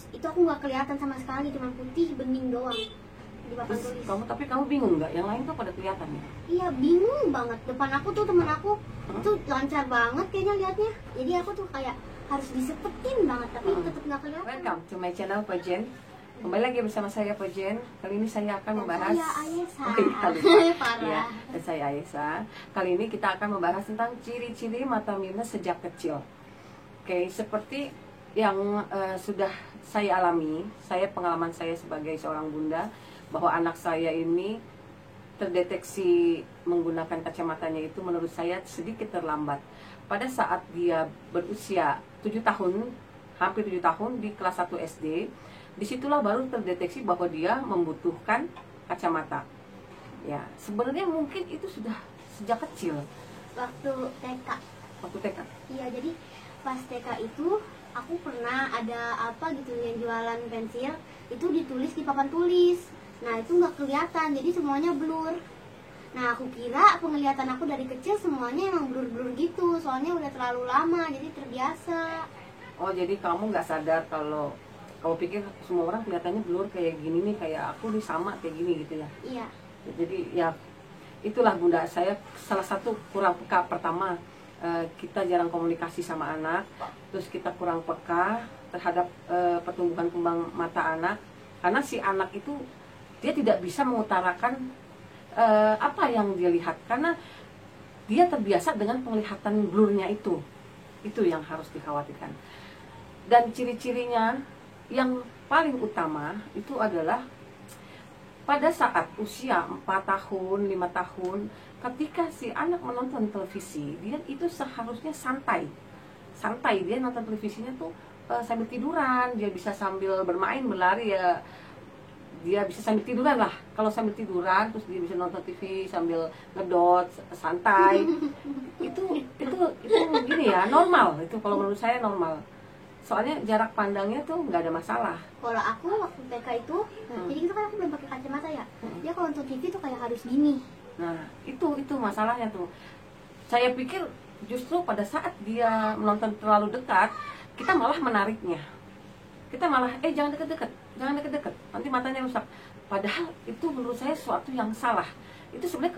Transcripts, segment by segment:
Terus itu aku nggak kelihatan sama sekali, cuma putih bening doang di papan Terus tulis. tapi kamu bingung nggak? Yang lain tuh pada kelihatan ya? Iya, bingung banget. Depan aku tuh temen aku tuh lancar banget kayaknya liatnya. Jadi aku tuh kayak harus disepetin banget, tapi tetap nggak kelihatan. Welcome to my channel Pojen. Kembali lagi bersama saya Pojen. Kali ini saya akan membahas. Saya Ayesa. Parah. Ya, dan saya Ayesa. Kali ini kita akan membahas tentang ciri-ciri mata minus sejak kecil. Oke, seperti yang sudah saya alami, pengalaman saya sebagai seorang bunda, bahwa anak saya ini terdeteksi menggunakan kacamatanya itu menurut saya sedikit terlambat. Pada saat dia berusia 7 tahun, hampir 7 tahun di kelas 1 SD, disitulah baru terdeteksi bahwa dia membutuhkan kacamata. Ya, sebenarnya mungkin itu sudah sejak kecil. Waktu TK. Waktu TK. Iya, jadi pas TK itu aku pernah ada apa gitu yang jualan pensil, itu ditulis di papan tulis. Nah itu nggak kelihatan, jadi semuanya blur. Nah aku kira penglihatan aku dari kecil semuanya emang blur-blur gitu, soalnya udah terlalu lama, jadi terbiasa. Oh, jadi kamu nggak sadar kalau kamu pikir semua orang kelihatannya blur kayak gini nih, kayak aku nih sama kayak gini gitu ya? Iya. Jadi ya itulah bunda, saya salah satu kurang peka. Pertama, kita jarang komunikasi sama anak, terus kita kurang peka terhadap pertumbuhan kembang mata anak, karena si anak itu dia tidak bisa mengutarakan apa yang dia lihat, karena dia terbiasa dengan penglihatan blurnya itu yang harus dikhawatirkan. Dan ciri-cirinya yang paling utama itu adalah pada saat usia 4 tahun, 5 tahun, ketika si anak menonton televisi, dia itu seharusnya santai, dia nonton televisinya tuh sambil tiduran, dia bisa sambil bermain, berlari ya, dia bisa sambil tiduran lah. Kalau sambil tiduran terus dia bisa nonton TV sambil ngedot santai, itu gini ya, normal. Itu kalau menurut saya normal, soalnya jarak pandangnya tuh nggak ada masalah. Kalau aku waktu TK itu, jadi itu kan aku belum pakai kacamata ya, dia kalau nonton TV tuh kayak harus gini. Nah itu masalahnya tuh. Saya pikir justru pada saat dia menonton terlalu dekat, kita malah menariknya, kita malah jangan deket-deket, nanti matanya rusak. Padahal itu menurut saya sesuatu yang salah. Itu sebenarnya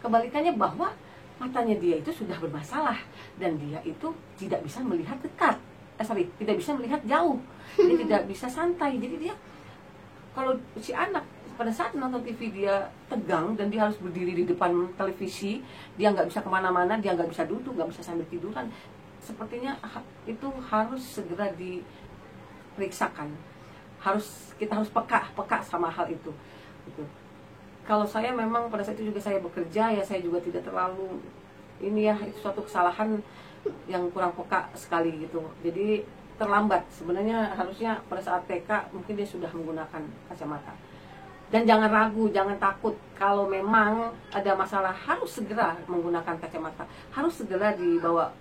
kebalikannya bahwa matanya dia itu sudah bermasalah dan dia itu tidak bisa melihat dekat, tidak bisa melihat jauh, dia tidak bisa santai. Jadi dia, kalau si anak pada saat menonton TV dia tegang dan dia harus berdiri di depan televisi, dia nggak bisa kemana-mana, dia nggak bisa duduk, nggak bisa sambil tiduran. Sepertinya itu harus segera diperiksakan. Kita harus peka sama hal itu. Gitu. Kalau saya memang pada saat itu juga saya bekerja ya, saya juga tidak terlalu ini ya, itu suatu kesalahan yang kurang peka sekali gitu. Jadi terlambat. Sebenarnya harusnya pada saat TK mungkin dia sudah menggunakan kacamata. Dan jangan ragu, jangan takut. Kalau memang ada masalah harus segera menggunakan kacamata, harus segera dibawa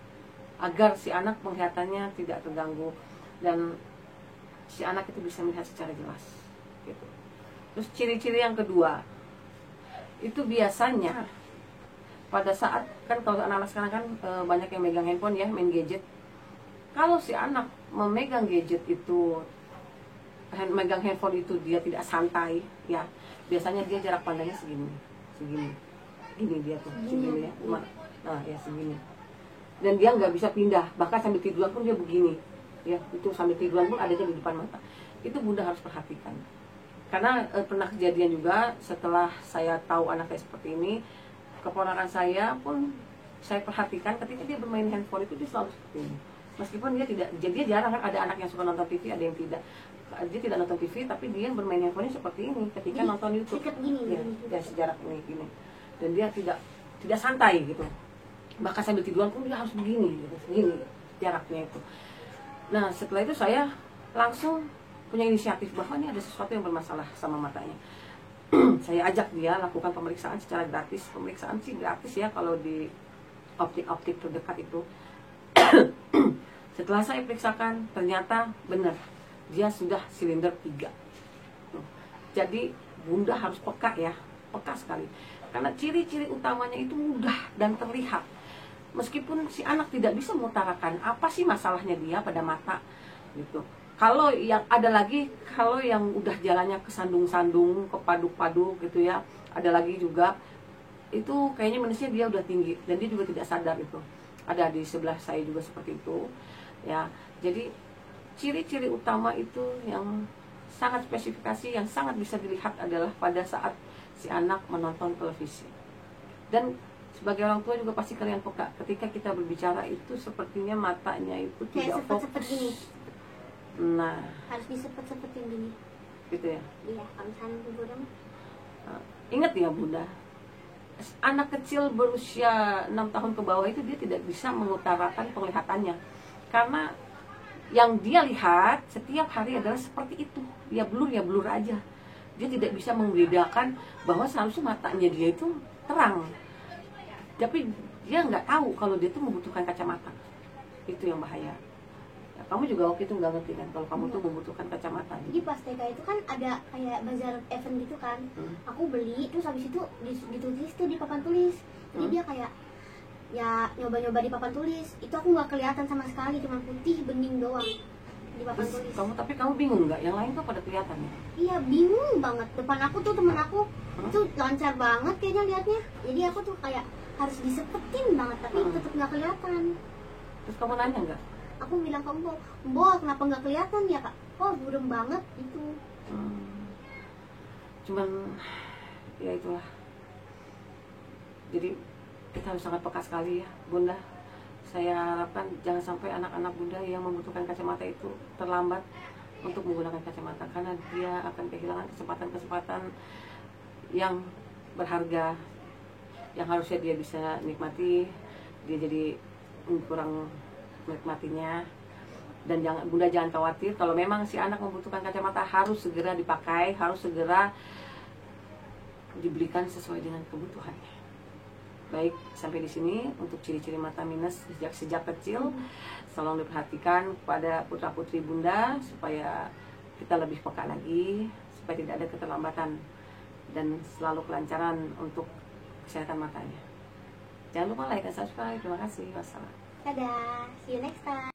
agar si anak penglihatannya tidak terganggu dan si anak itu bisa melihat secara jelas gitu. Terus ciri-ciri yang kedua itu biasanya pada saat, kan kalau anak-anak sekarang kan banyak yang megang handphone ya, main gadget. Kalau si anak memegang gadget itu, megang handphone itu, dia tidak santai ya, biasanya dia jarak pandangnya segini dia tuh segini ya, nah ya segini, dan dia nggak bisa pindah, bahkan sambil tiduran pun dia begini ya, itu sambil tiduran pun adanya di depan mata. Itu bunda harus perhatikan, karena pernah kejadian juga setelah saya tahu anak saya seperti ini. Keponakan saya pun saya perhatikan ketika dia bermain handphone itu dia selalu seperti ini, meskipun dia jarang kan, ada anak yang suka nonton TV, ada yang tidak. Dia tidak nonton TV tapi dia bermain handphonenya seperti ini ketika nonton YouTube ya, sejarak ini gini, dan dia tidak santai gitu, bahkan sambil tiduran pun dia harus begini gitu, segini jaraknya itu. Nah setelah itu saya langsung punya inisiatif bahwa ini ada sesuatu yang bermasalah sama matanya. Saya ajak dia lakukan pemeriksaan secara gratis. Pemeriksaan sih gratis ya kalau di optik terdekat itu. Setelah saya periksakan, ternyata benar, dia sudah silinder 3. Jadi bunda harus peka ya, peka sekali, karena ciri-ciri utamanya itu mudah dan terlihat. Meskipun si anak tidak bisa mengutarakan apa sih masalahnya dia pada mata gitu, Kalau yang ada lagi, kalau yang udah jalannya ke sandung-sandung, ke paduk-paduk gitu ya, ada lagi juga itu kayaknya minusnya dia udah tinggi dan dia juga tidak sadar itu. Ada di sebelah saya juga seperti itu ya. Jadi ciri-ciri utama itu yang sangat spesifikasi, yang sangat bisa dilihat adalah pada saat si anak menonton televisi. Dan sebagai orang tua juga pasti kalian peka ketika kita berbicara itu sepertinya matanya itu Kayak tidak sepet-sepet fokus. gini. Nah, Harus disepet-sepetin gini. gitu ya. Iya, kalau misalnya liburan. Ingat ya Bunda, anak kecil berusia 6 tahun ke bawah itu dia tidak bisa mengutarakan penglihatannya, karena yang dia lihat setiap hari adalah seperti itu. Ya blur aja. Dia tidak bisa membedakan bahwa seharusnya matanya dia itu terang, tapi dia nggak tahu kalau dia tuh membutuhkan kacamata. Itu yang bahaya ya. Kamu juga waktu itu nggak ngerti kan kalau kamu tuh membutuhkan kacamata. Jadi pas TK itu kan ada kayak bazar event gitu kan. Aku beli, terus habis itu ditulis tuh di papan tulis. Jadi dia kayak ya nyoba-nyoba di papan tulis. Itu aku nggak kelihatan sama sekali, cuma putih bening doang di papan Terus tulis. tapi kamu bingung nggak? Yang lain tuh pada kelihatan ya? Iya, bingung banget. Depan aku tuh temen aku tuh lancar banget kayaknya liatnya. Jadi aku tuh kayak harus disepetin banget, tapi tetap nggak kelihatan. Terus kamu nanya nggak? Aku bilang ke Mbok, kenapa nggak kelihatan ya kak? Oh, burem banget itu. Cuman ya itulah. Jadi kita harus sangat peka sekali ya Bunda. Saya harapkan jangan sampai anak-anak Bunda yang membutuhkan kacamata itu terlambat untuk menggunakan kacamata, karena dia akan kehilangan kesempatan-kesempatan yang berharga yang harusnya dia bisa nikmati. Dia jadi kurang menikmatinya. Dan Bunda jangan khawatir, kalau memang si anak membutuhkan kacamata harus segera dipakai, harus segera dibelikan sesuai dengan kebutuhannya. Baik, sampai di sini untuk ciri-ciri mata minus sejak kecil. Tolong diperhatikan kepada putra-putri Bunda supaya kita lebih peka lagi, supaya tidak ada keterlambatan dan selalu kelancaran untuk kesehatan matanya. Jangan lupa like dan subscribe. Terima kasih. Wassalam. Dadah, see you next time.